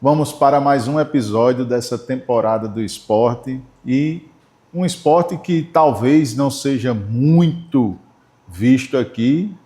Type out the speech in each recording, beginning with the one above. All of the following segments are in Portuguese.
Vamos para mais um episódio dessa temporada do esporte e um esporte que talvez não seja muito visto aqui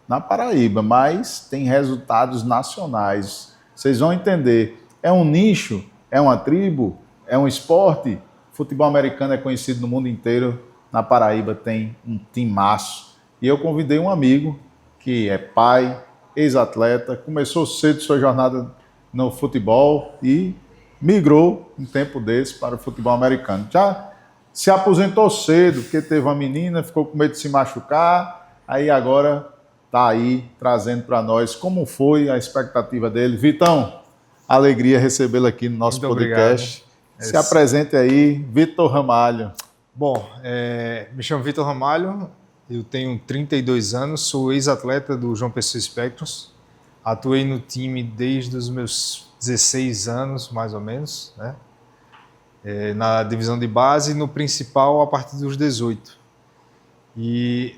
na Paraíba, mas tem resultados nacionais. Vocês vão entender. É um nicho, é uma tribo, é um esporte. Futebol americano é conhecido no mundo inteiro. Na Paraíba tem um timaço. E eu convidei um amigo que é pai, ex-atleta, começou cedo sua jornada no futebol e migrou um tempo desse para o futebol americano. Já se aposentou cedo, porque teve uma menina, ficou com medo de se machucar, aí agora está aí trazendo para nós como foi a expectativa dele. Vitão, alegria recebê-lo aqui no nosso podcast. Obrigado. Se apresente aí, Vitor Ramalho. Bom, me chamo Vitor Ramalho, eu tenho 32 anos, sou ex-atleta do João Pessoa Spectros, atuei no time desde os meus 16 anos, mais ou menos, né? Na divisão de base e no principal a partir dos 18. E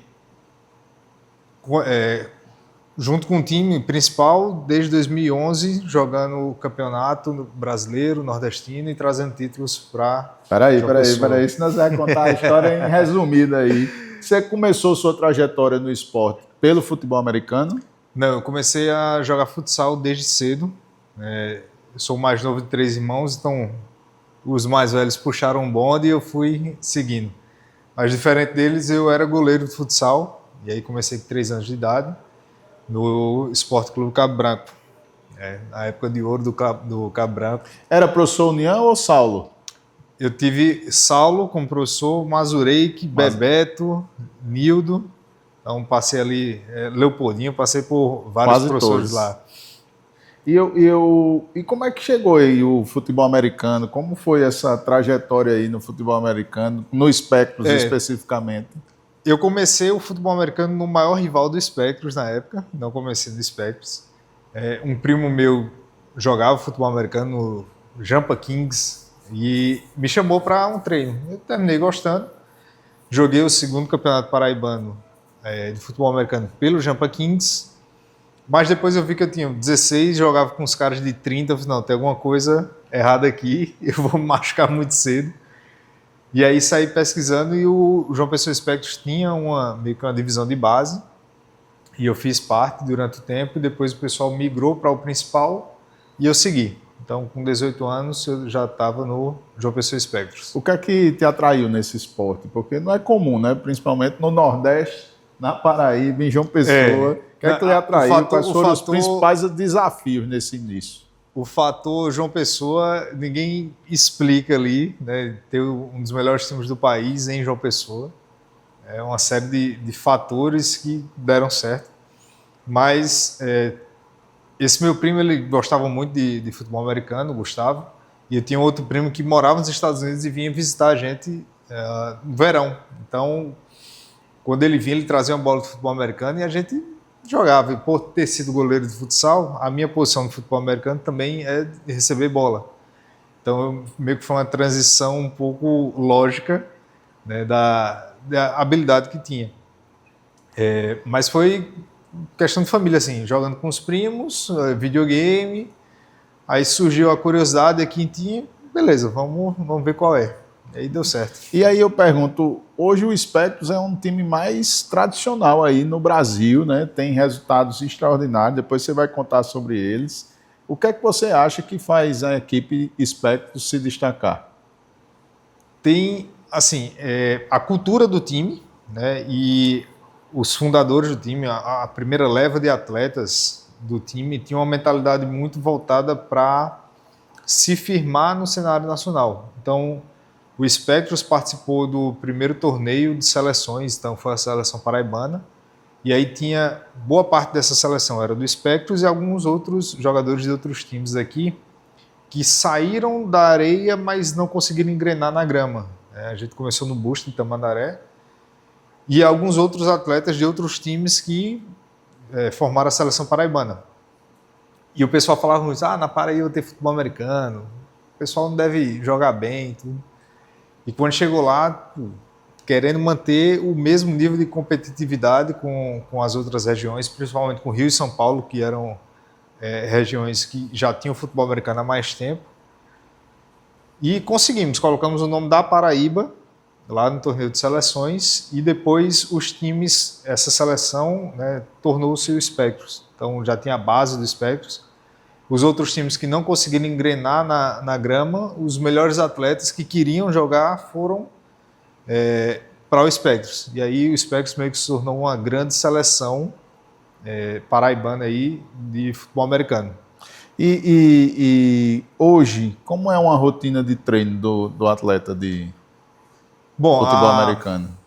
junto com o time principal, desde 2011, jogando o campeonato brasileiro, nordestino e trazendo títulos para... Peraí, senão você vai contar a história em resumida aí. Você começou sua trajetória no esporte pelo futebol americano? Não, eu comecei a jogar futsal desde cedo. Eu sou o mais novo de 3 irmãos, então os mais velhos puxaram um bonde e eu fui seguindo. Mas diferente deles, eu era goleiro de futsal, e aí comecei com 3 anos de idade, no Esporte Clube Cabo Branco, na época de ouro do Cabo Branco. Era professor União ou Saulo? Eu tive Saulo como professor, Mazureik, Bebeto, Nildo. Então passei ali, Leopoldinho, passei por vários quase professores todos lá. E como é que chegou aí o futebol americano? Como foi essa trajetória aí no futebol americano, no Spectros especificamente? Eu comecei o futebol americano no maior rival do Spectros na época, não comecei no Spectros. Um primo meu jogava futebol americano no Jampa Kings e me chamou para um treino. Eu terminei gostando, joguei o 2º campeonato paraibano de futebol americano pelo Jampa Kings, mas depois eu vi que eu tinha 16, jogava com os caras de 30, eu falei, não, tem alguma coisa errada aqui, eu vou me machucar muito cedo. E aí saí pesquisando e o João Pessoa Spectros tinha meio que uma divisão de base, e eu fiz parte durante o tempo, e depois o pessoal migrou para o principal e eu segui. Então, com 18 anos, eu já estava no João Pessoa Spectros. O que é que te atraiu nesse esporte? Porque não é comum, né? Principalmente no Nordeste, na Paraíba, em João Pessoa. O que é que lhe atraiu? Quais foram os principais desafios nesse início? O fator João Pessoa, ninguém explica ali, né? Ter um dos melhores times do país em João Pessoa. É uma série de fatores que deram certo. Mas esse meu primo, ele gostava muito de futebol americano, Gustavo. E eu tinha outro primo que morava nos Estados Unidos e vinha visitar a gente no verão. Então, quando ele vinha, ele trazia uma bola de futebol americano e a gente jogava. E por ter sido goleiro de futsal, a minha posição no futebol americano também é de receber bola. Então, meio que foi uma transição um pouco lógica, né, da habilidade que tinha. Mas foi questão de família, assim, jogando com os primos, videogame, aí surgiu a curiosidade aqui em tinha, beleza, vamos ver qual é. E aí deu certo. E aí eu pergunto, hoje o Spectros é um time mais tradicional aí no Brasil, né? Tem resultados extraordinários, depois você vai contar sobre eles. O que é que você acha que faz a equipe Spectros se destacar? Tem, assim, a cultura do time, né? E os fundadores do time, a primeira leva de atletas do time, tinha uma mentalidade muito voltada para se firmar no cenário nacional. Então, o Spectros participou do primeiro torneio de seleções, então foi a seleção paraibana, e aí tinha boa parte dessa seleção era do Spectros e alguns outros jogadores de outros times aqui que saíram da areia, mas não conseguiram engrenar na grama. A gente começou no Busto, em Tamandaré, e alguns outros atletas de outros times que formaram a seleção paraibana. E o pessoal falava muito, na Paraíba tem futebol americano, o pessoal não deve jogar bem, tudo. E quando chegou lá, querendo manter o mesmo nível de competitividade com as outras regiões, principalmente com Rio e São Paulo, que eram regiões que já tinham futebol americano há mais tempo. E colocamos o nome da Paraíba lá no torneio de seleções e depois os times, essa seleção, né, tornou-se o Spectros. Então já tinha a base do Spectros. Os outros times que não conseguiram engrenar na grama, os melhores atletas que queriam jogar foram para o Spectros. E aí o Spectros meio que se tornou uma grande seleção paraibana aí de futebol americano. E hoje, como é uma rotina de treino do atleta de futebol americano?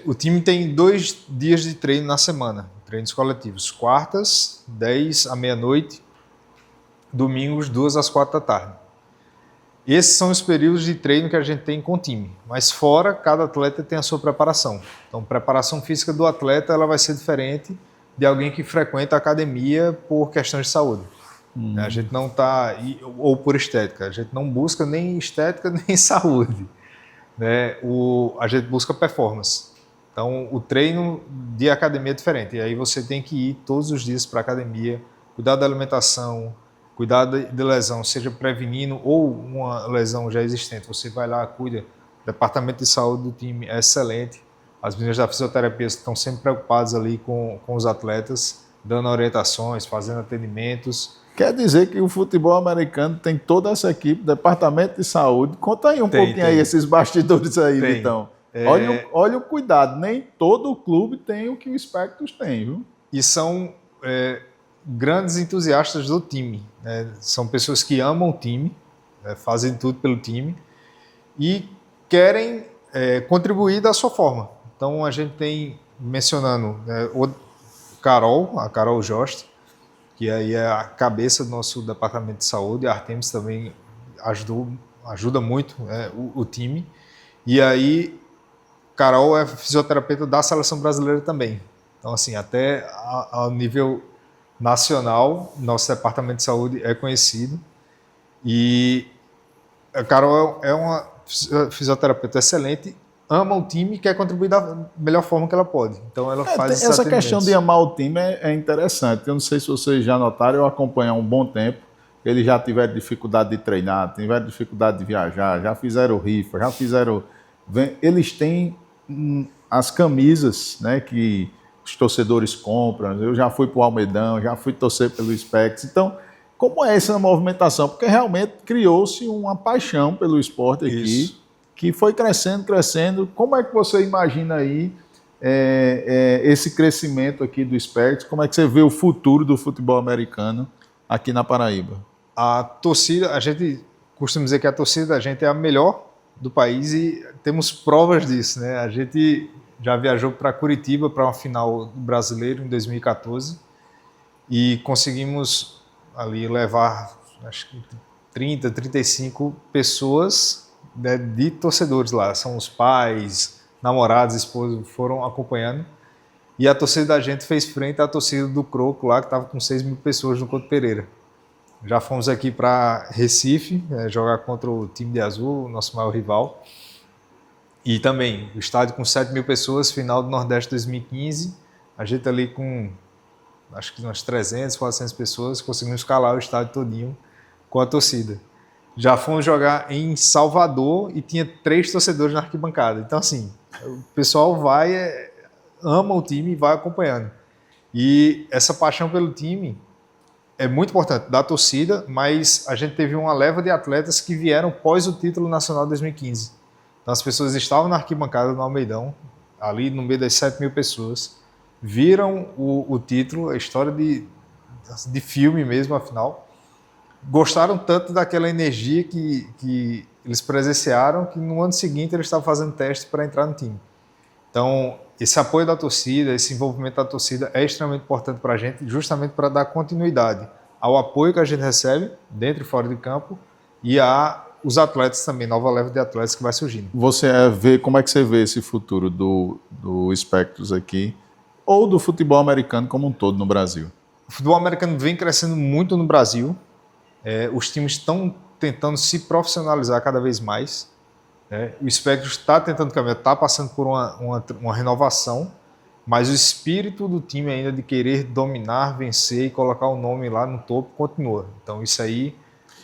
O time tem 2 dias de treino na semana, treinos coletivos. Quartas, 10 à meia-noite, domingos, 2 às 4 da tarde. Esses são os períodos de treino que a gente tem com o time. Mas fora, cada atleta tem a sua preparação. Então, a preparação física do atleta ela vai ser diferente de alguém que frequenta a academia por questões de saúde. A gente não está... Ou por estética. A gente não busca nem estética, nem saúde. Né? A gente busca performance. Então, o treino de academia é diferente. E aí você tem que ir todos os dias para a academia, cuidar da alimentação, cuidar de lesão, seja prevenindo ou uma lesão já existente. Você vai lá, cuida. O departamento de saúde do time é excelente. As meninas da fisioterapia estão sempre preocupadas ali com os atletas, dando orientações, fazendo atendimentos. Quer dizer que o futebol americano tem toda essa equipe, departamento de saúde. Conta aí pouquinho aí esses bastidores aí, Vitão. Olha o cuidado, nem todo clube tem o que o Spectros tem, viu? E são grandes entusiastas do time. Né? São pessoas que amam o time, fazem tudo pelo time e querem contribuir da sua forma. Então a gente tem, mencionando a Carol Jost, que aí é a cabeça do nosso departamento de saúde, a Artemis também ajuda muito o time. E aí, Carol é fisioterapeuta da seleção brasileira também. Então, assim, até ao nível nacional, nosso departamento de saúde é conhecido. E a Carol é uma fisioterapeuta excelente, ama o time e quer contribuir da melhor forma que ela pode. Então ela faz essa questão de amar o time é interessante. Eu não sei se vocês já notaram, eu acompanho há um bom tempo. Eles já tiveram dificuldade de treinar, tiveram dificuldade de viajar, já fizeram rifa, já fizeram... Eles têm as camisas, né, que os torcedores compram. Eu já fui para o Almedão, já fui torcer pelo Spectros. Então, como é essa movimentação? Porque realmente criou-se uma paixão pelo esporte aqui. Isso. Que foi crescendo. Como é que você imagina aí esse crescimento aqui do Spectros? Como é que você vê o futuro do futebol americano aqui na Paraíba? A torcida, a gente costuma dizer que a torcida da gente é a melhor do país e temos provas disso, né? A gente já viajou para Curitiba para uma final do Brasileiro em 2014 e conseguimos ali levar, acho que 30, 35 pessoas de torcedores lá, são os pais, namorados, esposos, foram acompanhando, e a torcida da gente fez frente à torcida do Croco lá, que estava com 6 mil pessoas no Couto Pereira. Já fomos aqui para Recife, jogar contra o time de Azul, nosso maior rival, e também o estádio com 7 mil pessoas, final do Nordeste 2015, a gente ali com, acho que umas 300, 400 pessoas, conseguimos escalar o estádio todinho com a torcida. Já fomos jogar em Salvador e tinha 3 torcedores na arquibancada. Então, assim, o pessoal ama o time e vai acompanhando. E essa paixão pelo time é muito importante, da torcida, mas a gente teve uma leva de atletas que vieram pós o título nacional de 2015. Então, as pessoas estavam na arquibancada no Almeidão, ali no meio das 7 mil pessoas, viram o título, a história de filme mesmo, afinal. Gostaram tanto daquela energia que eles presenciaram que no ano seguinte eles estavam fazendo teste para entrar no time. Então, esse apoio da torcida, esse envolvimento da torcida é extremamente importante para a gente, justamente para dar continuidade ao apoio que a gente recebe, dentro e fora de campo, e os atletas também, nova leva de atletas que vai surgindo. Como é que você vê esse futuro do Spectros aqui, ou do futebol americano como um todo no Brasil? O futebol americano vem crescendo muito no Brasil. Os times estão tentando se profissionalizar cada vez mais. O Spectros está tentando caminhar, está passando por uma renovação mas o espírito do time ainda de querer dominar, vencer e colocar o nome lá no topo continua. Então isso aí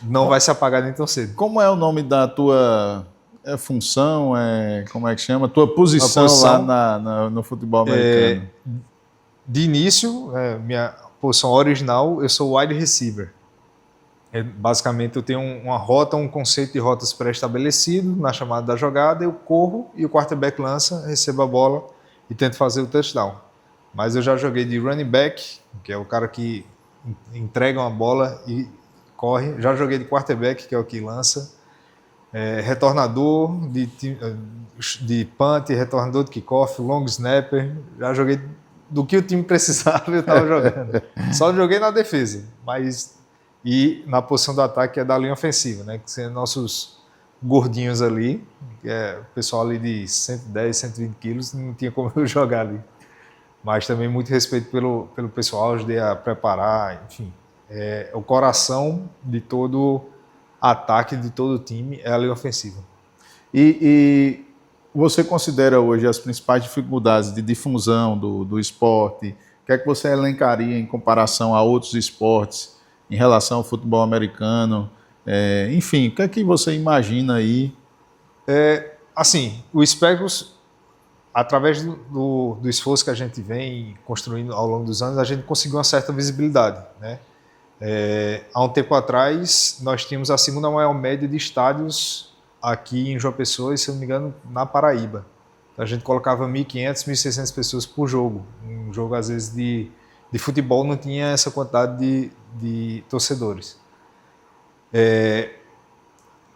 não vai se apagar nem tão cedo. Como é o nome da tua função? Como é que chama? Tua posição, posição lá no futebol americano? De início, minha posição original, eu sou wide receiver. Basicamente, eu tenho uma rota, um conceito de rotas pré-estabelecido na chamada da jogada, eu corro e o quarterback lança, recebo a bola e tento fazer o touchdown. Mas eu já joguei de running back, que é o cara que entrega uma bola e corre. Já joguei de quarterback, que é o que lança. Retornador de punt, retornador de kickoff, long snapper. Já joguei do que o time precisava, eu estava jogando. Só joguei na defesa, e na posição do ataque é da linha ofensiva, né? Que são nossos gordinhos ali, que é o pessoal ali de 110, 120 quilos, não tinha como eu jogar ali. Mas também muito respeito pelo pessoal, ajudei a preparar, enfim. O coração de todo ataque, de todo time, é a linha ofensiva. E você considera hoje as principais dificuldades de difusão do esporte? O que é que você elencaria em comparação a outros esportes em relação ao futebol americano? Enfim, o que é que você imagina aí? Assim, o Speckles, através do esforço que a gente vem construindo ao longo dos anos, a gente conseguiu uma certa visibilidade, né? Há um tempo atrás, nós tínhamos a segunda maior média de estádios aqui em João Pessoa e, se eu não me engano, na Paraíba. Então, a gente colocava 1.500, 1.600 pessoas por jogo. Um jogo, às vezes, de futebol não tinha essa quantidade de torcedores.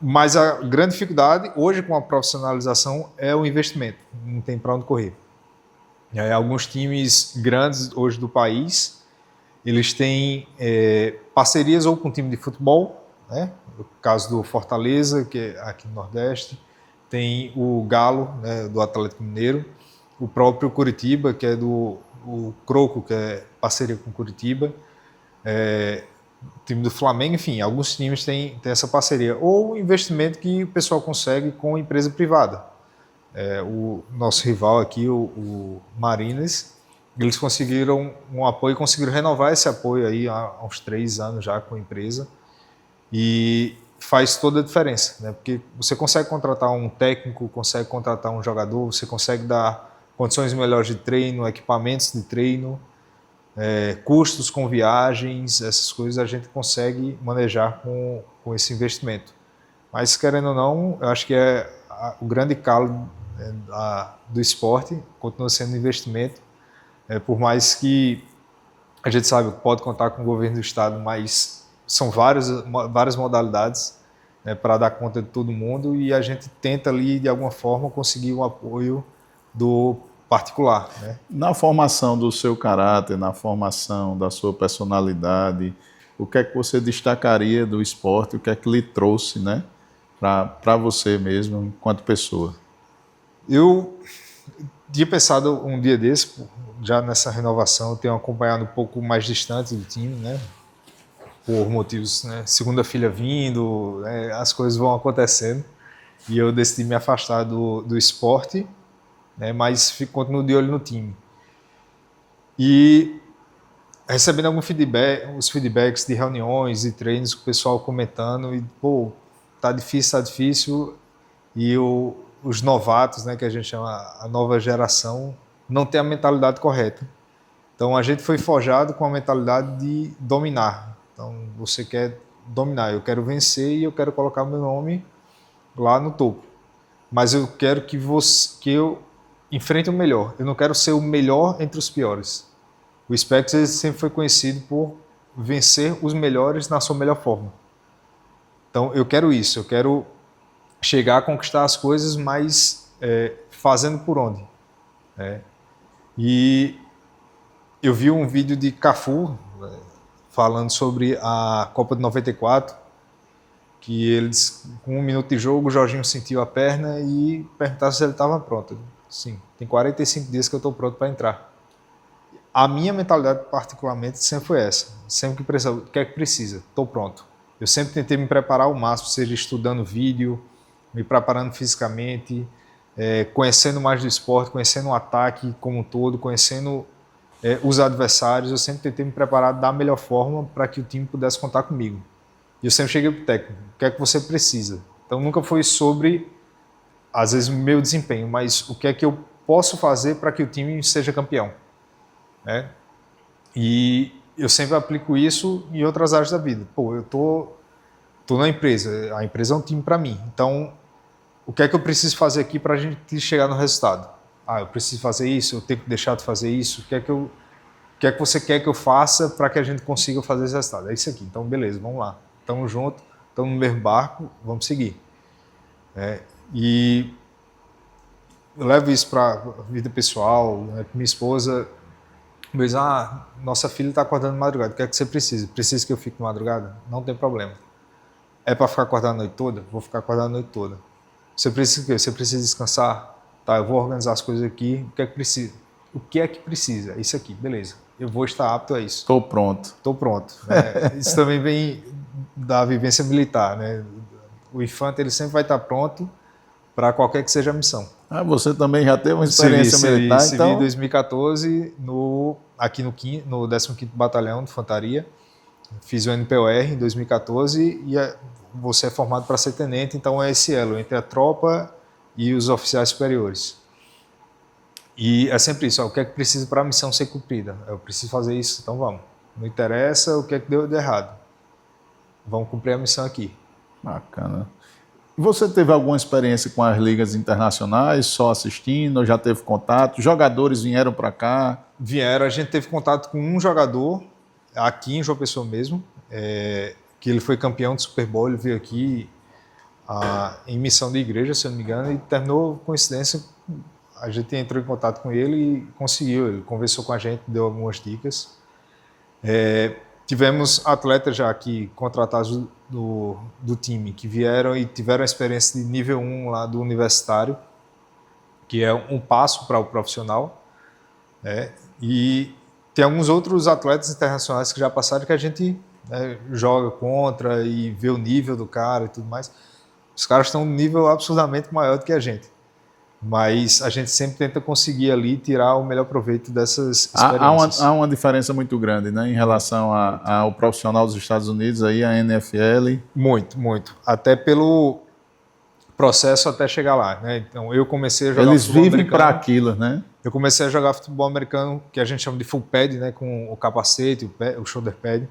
Mas a grande dificuldade, hoje, com a profissionalização, é o investimento. Não tem para onde correr. Alguns times grandes hoje do país, eles têm parcerias ou com time de futebol, né? No caso do Fortaleza, que é aqui no Nordeste, tem o Galo, né, do Atlético Mineiro, o próprio Curitiba, que é o Croco, que é parceria com Curitiba, o time do Flamengo, enfim, alguns times têm essa parceria. Ou o investimento que o pessoal consegue com empresa privada. O nosso rival aqui, o Mariners, eles conseguiram um apoio, conseguiram renovar esse apoio aí há uns 3 anos já com a empresa, e faz toda a diferença, né? Porque você consegue contratar um técnico, consegue contratar um jogador, você consegue dar condições melhores de treino, equipamentos de treino, custos com viagens, essas coisas a gente consegue manejar com esse investimento. Mas, querendo ou não, eu acho que o grande calo do esporte continua sendo investimento. Por mais que a gente sabe que pode contar com o governo do estado, mas são várias modalidades, né, para dar conta de todo mundo, e a gente tenta ali, de alguma forma, conseguir o apoio do particular, né? Na formação do seu caráter, na formação da sua personalidade, o que é que você destacaria do esporte, o que é que lhe trouxe, né, para você mesmo, enquanto pessoa? Eu tinha pensado um dia desse, já nessa renovação, eu tenho acompanhado um pouco mais distante do time, né? Por motivos, né? Segunda filha vindo, né? As coisas vão acontecendo, e eu decidi me afastar do esporte, né? Mas continuo de olho no time. E recebendo algum feedback, os feedbacks de reuniões e treinos, com o pessoal comentando, e pô, tá difícil, e os novatos, né, que a gente chama a nova geração, não tem a mentalidade correta. Então a gente foi forjado com a mentalidade de dominar. Então você quer dominar, eu quero vencer e eu quero colocar meu nome lá no topo. Mas eu quero que eu enfrente o melhor. Eu não quero ser o melhor entre os piores. O Speckles sempre foi conhecido por vencer os melhores na sua melhor forma. Então eu quero isso, eu quero chegar a conquistar as coisas, mas fazendo por onde. E eu vi um vídeo de Cafu falando sobre a Copa de 94, que eles, com 1 minuto de jogo, o Jorginho sentiu a perna e perguntaram se ele estava pronto. Sim, tem 45 dias que eu estou pronto para entrar. A minha mentalidade, particularmente, sempre foi essa. Sempre que precisa, o que é que precisa? Estou pronto. Eu sempre tentei me preparar ao máximo, seja estudando vídeo, me preparando fisicamente, conhecendo mais do esporte, conhecendo o ataque como um todo, conhecendo os adversários, eu sempre tentei me preparar da melhor forma para que o time pudesse contar comigo. E eu sempre cheguei para o técnico, o que é que você precisa? Então nunca foi sobre, às vezes, o meu desempenho, mas o que é que eu posso fazer para que o time seja campeão, né? E eu sempre aplico isso em outras áreas da vida. Pô, eu tô na empresa, a empresa é um time para mim, então o que é que eu preciso fazer aqui para a gente chegar no resultado? Eu preciso fazer isso, eu tenho que deixar de fazer isso, o que é que você quer que eu faça para que a gente consiga fazer esse resultado? É isso aqui, então beleza, vamos lá. Estamos juntos, estamos no mesmo barco, vamos seguir. E eu levo isso para a vida pessoal, né? Minha esposa me diz, nossa filha está acordando de madrugada, o que é que você precisa? Precisa que eu fique de madrugada? Não tem problema. É para ficar acordado a noite toda? Vou ficar acordado a noite toda. Você precisa o quê? Você precisa descansar? Tá, eu vou organizar as coisas aqui, o que é que precisa? O que é que precisa? Isso aqui, beleza. Eu vou estar apto a isso. Estou pronto. Estou pronto. Né? Isso também vem da vivência militar, né? O infante ele sempre vai estar pronto para qualquer que seja a missão. Você também já teve uma experiência militar, então? Servi em 2014 aqui no 15º Batalhão de Infantaria. Fiz o NPOR em 2014 e você é formado para ser tenente, então é esse elo entre a tropa e os oficiais superiores. E é sempre isso, o que é que precisa para a missão ser cumprida? Eu preciso fazer isso, então vamos. Não interessa o que é que deu de errado. Vamos cumprir a missão aqui. Bacana. Você teve alguma experiência com as ligas internacionais, só assistindo, ou já teve contato? Jogadores vieram para cá? Vieram, a gente teve contato com um jogador, aqui em João Pessoa mesmo, que ele foi campeão de Super Bowl, ele veio aqui em missão de igreja, se eu não me engano, e terminou, coincidência, a gente entrou em contato com ele e conseguiu, ele conversou com a gente, deu algumas dicas. Tivemos atletas já aqui contratados do time, que vieram e tiveram a experiência de nível 1 lá do universitário, que é um passo para o profissional, e tem alguns outros atletas internacionais que já passaram que a gente joga contra e vê o nível do cara e tudo mais. Os caras estão num nível absurdamente maior do que a gente. Mas a gente sempre tenta conseguir ali tirar o melhor proveito dessas experiências. Há uma diferença muito grande, né, em relação ao profissional dos Estados Unidos, aí, a NFL? Muito, muito. Até pelo processo até chegar lá, né? Então, eu comecei a jogar Eles futebol vivem americano. para aquilo, né? Eu comecei a jogar futebol americano, que a gente chama de full pad, né, com o capacete, o shoulder pad,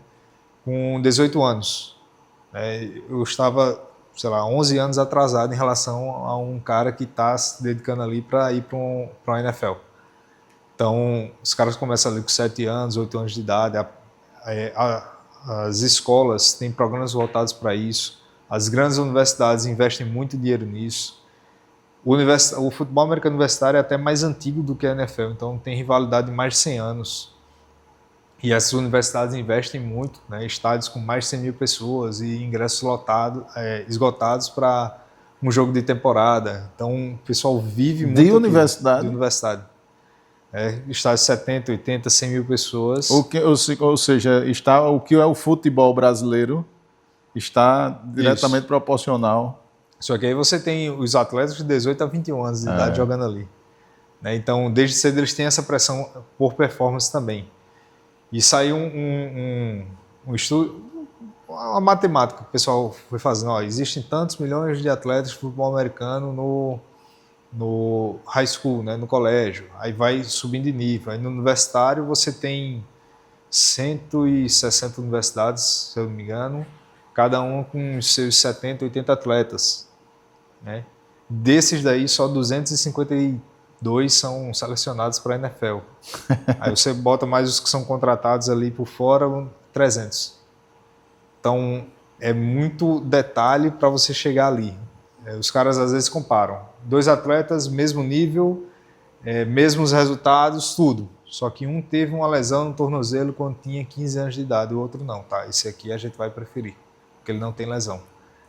com 18 anos. Eu estava, sei lá, 11 anos atrasado em relação a um cara que está se dedicando ali para ir para a NFL. Então, os caras começam ali com 7 anos, 8 anos de idade. As escolas têm programas voltados para isso. As grandes universidades investem muito dinheiro nisso. O futebol americano universitário é até mais antigo do que a NFL, então tem rivalidade de mais de 100 anos. E essas universidades investem muito, né? Estádios com mais de 100 mil pessoas e ingressos esgotados para um jogo de temporada. Então o pessoal vive muito de universidade. De universidade. Estádios de 70, 80, 100 mil pessoas. Ou seja, o que é o futebol brasileiro está diretamente proporcional. Só que aí você tem os atletas de 18 a 21 anos de idade jogando ali. Então, desde cedo eles têm essa pressão por performance também. E saiu um estudo, uma matemática que o pessoal foi fazendo. Existem tantos milhões de atletas de futebol americano no high school, né, no colégio. Aí vai subindo de nível. Aí no universitário você tem 160 universidades, se eu não me engano, cada um com seus 70, 80 atletas. Né? Desses daí, só 252 são selecionados para a NFL. Aí você bota mais os que são contratados ali por fora, 300. Então, é muito detalhe para você chegar ali. Os caras às vezes comparam. 2 atletas, mesmo nível, mesmos resultados, tudo. Só que um teve uma lesão no tornozelo quando tinha 15 anos de idade, o outro não. Tá, esse aqui a gente vai preferir, porque ele não tem lesão.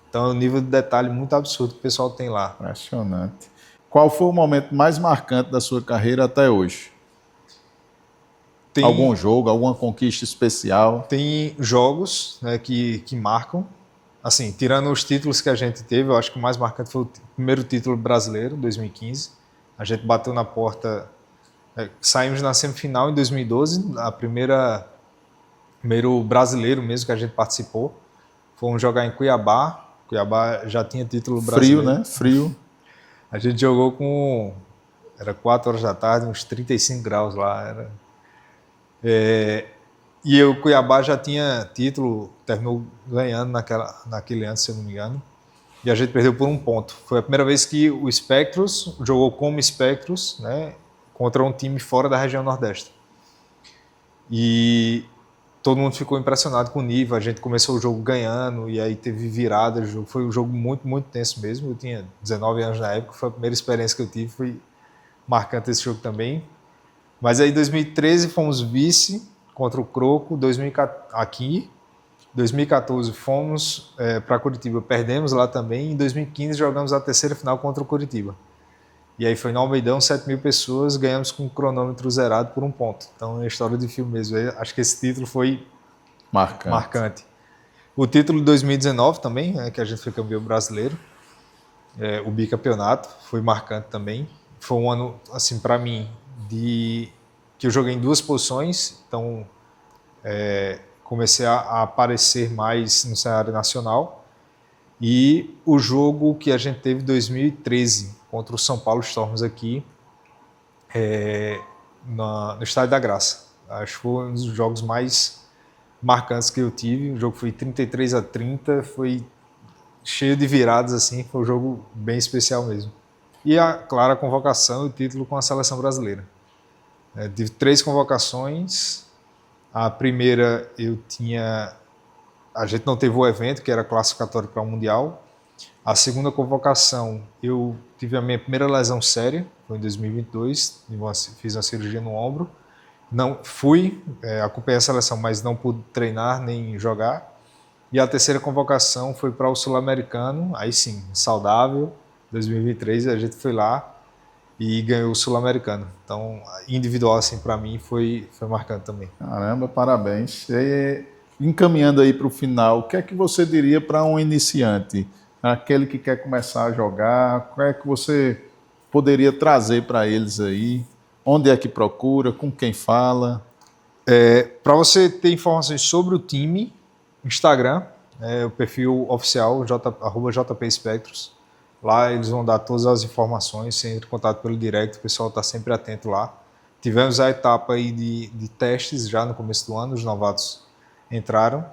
Então é um nível de detalhe muito absurdo que o pessoal tem lá. Impressionante. Qual foi o momento mais marcante da sua carreira até hoje? Algum jogo, alguma conquista especial? Tem jogos, né, que marcam. assim, tirando os títulos que a gente teve, eu acho que o mais marcante foi o primeiro título brasileiro, 2015. A gente bateu na porta, saímos na semifinal em 2012, primeiro brasileiro mesmo que a gente participou. Fomos jogar em Cuiabá. Cuiabá já tinha título brasileiro. Frio, né? Frio. A gente jogou era 4 horas da tarde, uns 35 graus lá. E o Cuiabá já tinha título, terminou ganhando naquele ano, se eu não me engano. E a gente perdeu por 1 ponto. Foi a primeira vez que o Spectros jogou como Spectros, né, contra um time fora da região Nordeste. E todo mundo ficou impressionado com o nível. A gente começou o jogo ganhando e aí teve virada. Foi um jogo muito, muito tenso mesmo. Eu tinha 19 anos na época, foi a primeira experiência que eu tive. Foi marcante esse jogo também. Mas aí em 2013 fomos vice contra o Croco, aqui. 2014 fomos para Curitiba, perdemos lá também. Em 2015 jogamos a terceira final contra o Curitiba. E aí foi no Almeidão, 7.000 pessoas, ganhamos com o cronômetro zerado por 1 ponto. Então é história de filme mesmo. Eu acho que esse título foi marcante. O título de 2019 também, né, que a gente foi campeão brasileiro, o bicampeonato, foi marcante também. Foi um ano, assim, para mim, que eu joguei em 2 posições, então comecei a aparecer mais no cenário nacional. E o jogo que a gente teve em 2013 contra o São Paulo Storms aqui, no Estádio da Graça. Acho que foi um dos jogos mais marcantes que eu tive. O jogo foi 33-30, foi cheio de viradas, assim, foi um jogo bem especial mesmo. E, claro, a convocação e o título com a seleção brasileira. Tive 3 convocações. A primeira a gente não teve o evento, que era classificatório para o Mundial. A segunda convocação, eu tive a minha primeira lesão séria, foi em 2022, fiz uma cirurgia no ombro. Não fui, acompanhei a seleção, mas não pude treinar nem jogar. E a terceira convocação foi para o Sul-Americano, aí sim, saudável, 2023, a gente foi lá e ganhou o Sul-Americano. Então, individual, assim, para mim, foi marcante também. Caramba, parabéns. E, encaminhando aí para o final, o que é que você diria para um iniciante? Aquele que quer começar a jogar, qual é que você poderia trazer para eles aí? Onde é que procura? Com quem fala? Para você ter informações sobre o time, Instagram, o perfil oficial, @jpspectros. Lá eles vão dar todas as informações, você entra em contato pelo direct, o pessoal está sempre atento lá. Tivemos a etapa aí de testes já no começo do ano, os novatos entraram.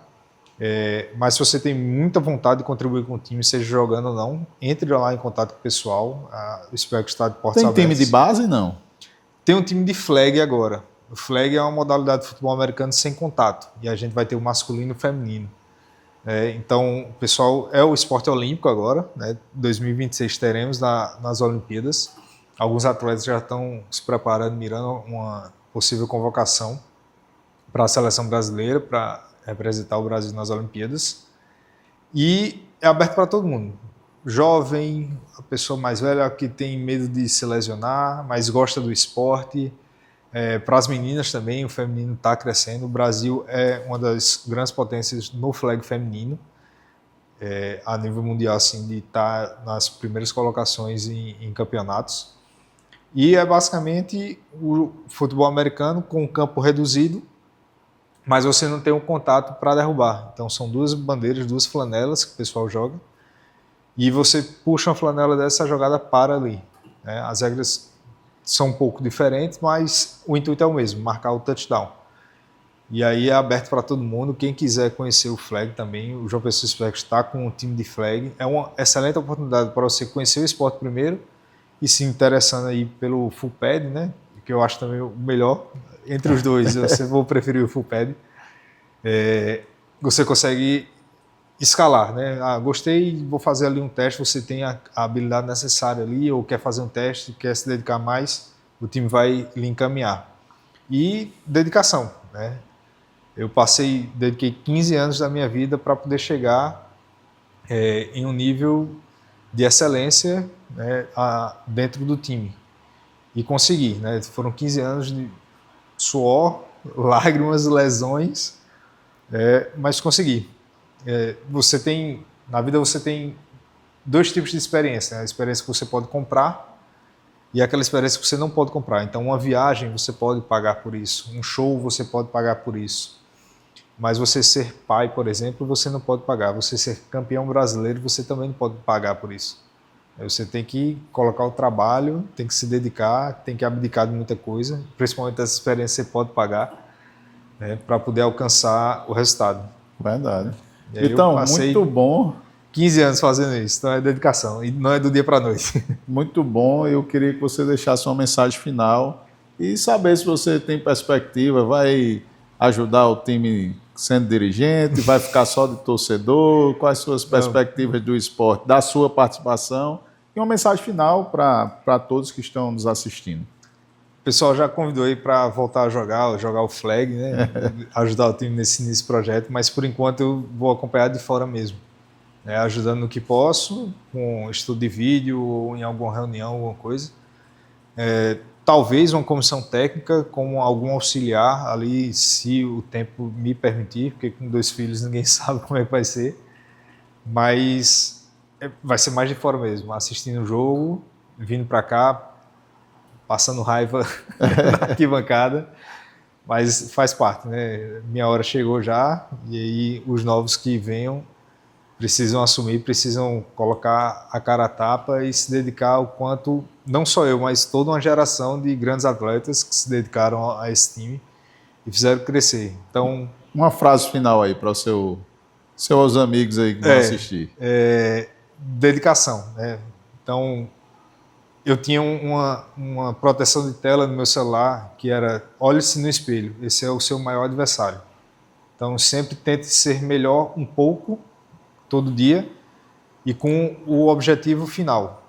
Mas se você tem muita vontade de contribuir com o time, seja jogando ou não, entre lá em contato com o pessoal. O Spectros está de portas abertas. Tem time de base, não? Tem um time de flag agora. O flag é uma modalidade de futebol americano sem contato. E a gente vai ter o masculino e o feminino. Então, o pessoal, o esporte olímpico agora. Né? 2026 teremos nas Olimpíadas. Alguns atletas já estão se preparando, mirando uma possível convocação para a seleção brasileira, para representar o Brasil nas Olimpíadas. E é aberto para todo mundo. Jovem, a pessoa mais velha que tem medo de se lesionar, mas gosta do esporte. Para as meninas também, o feminino está crescendo. O Brasil é uma das grandes potências no flag feminino, a nível mundial, assim, de estar nas primeiras colocações em campeonatos. E é basicamente o futebol americano com um campo reduzido, mas você não tem um contato para derrubar. Então são 2 bandeiras, 2 flanelas que o pessoal joga, e você puxa uma flanela dessa, a jogada para ali. As regras são um pouco diferentes, mas o intuito é o mesmo, marcar o touchdown. E aí é aberto para todo mundo. Quem quiser conhecer o flag também, o João Pessoa Flag está com um time de flag. É uma excelente oportunidade para você conhecer o esporte primeiro e se interessando aí pelo full pad, né? Que eu acho também o melhor entre os dois. Eu sempre vou preferir o full pad. Você consegue escalar, né? Gostei, vou fazer ali um teste. Você tem a habilidade necessária ali, ou quer fazer um teste, quer se dedicar mais, o time vai lhe encaminhar. E dedicação, né? Eu dediquei 15 anos da minha vida para poder chegar em um nível de excelência, né, dentro do time. E consegui, né? Foram 15 anos de suor, lágrimas, lesões, mas consegui. Você tem Na vida você tem dois tipos de experiência, né? A experiência que você pode comprar e aquela experiência que você não pode comprar. Então, uma viagem você pode pagar por isso, um show você pode pagar por isso. Mas você ser pai, por exemplo, você não pode pagar. Você ser campeão brasileiro, você também não pode pagar por isso. Você tem que colocar o trabalho, tem que se dedicar, tem que abdicar de muita coisa, principalmente essa experiência você pode pagar, né, para poder alcançar o resultado. Verdade. E aí Então, eu passei muito bom. 15 anos fazendo isso, então é dedicação, e não é do dia para a noite. Muito bom. Eu queria que você deixasse uma mensagem final e saber se você tem perspectiva, vai ajudar o time sendo dirigente, vai ficar só de torcedor, quais suas perspectivas do esporte, da sua participação e uma mensagem final para todos que estão nos assistindo. O pessoal já convidou aí para voltar a jogar o flag, né? Ajudar o time nesse projeto, mas por enquanto eu vou acompanhar de fora mesmo. Ajudando no que posso, com estudo de vídeo ou em alguma reunião, alguma coisa. Talvez uma comissão técnica com algum auxiliar ali, se o tempo me permitir, porque com 2 filhos ninguém sabe como é que vai ser. Mas vai ser mais de fora mesmo, assistindo o jogo, vindo para cá, passando raiva na arquibancada. Mas faz parte, né? Minha hora chegou já, e aí os novos que venham precisam assumir, precisam colocar a cara a tapa e se dedicar o quanto, não só eu, mas toda uma geração de grandes atletas que se dedicaram a esse time e fizeram crescer. Então, uma frase final aí para os seus amigos aí que vão assistir. Dedicação, né? Então, eu tinha uma proteção de tela no meu celular que era: olhe-se no espelho, esse é o seu maior adversário. Então, sempre tente ser melhor um pouco todo dia e com o objetivo final.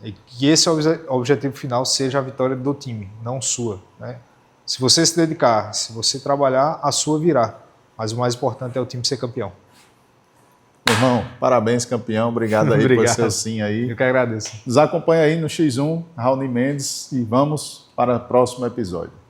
E que esse objetivo final seja a vitória do time, não sua, né? Se você se dedicar, se você trabalhar, a sua virá. Mas o mais importante é o time ser campeão. Irmão, parabéns, campeão. Obrigado aí por seu sim aí. Eu que agradeço. Nos acompanha aí no X1, Raoni Mendes, e vamos para o próximo episódio.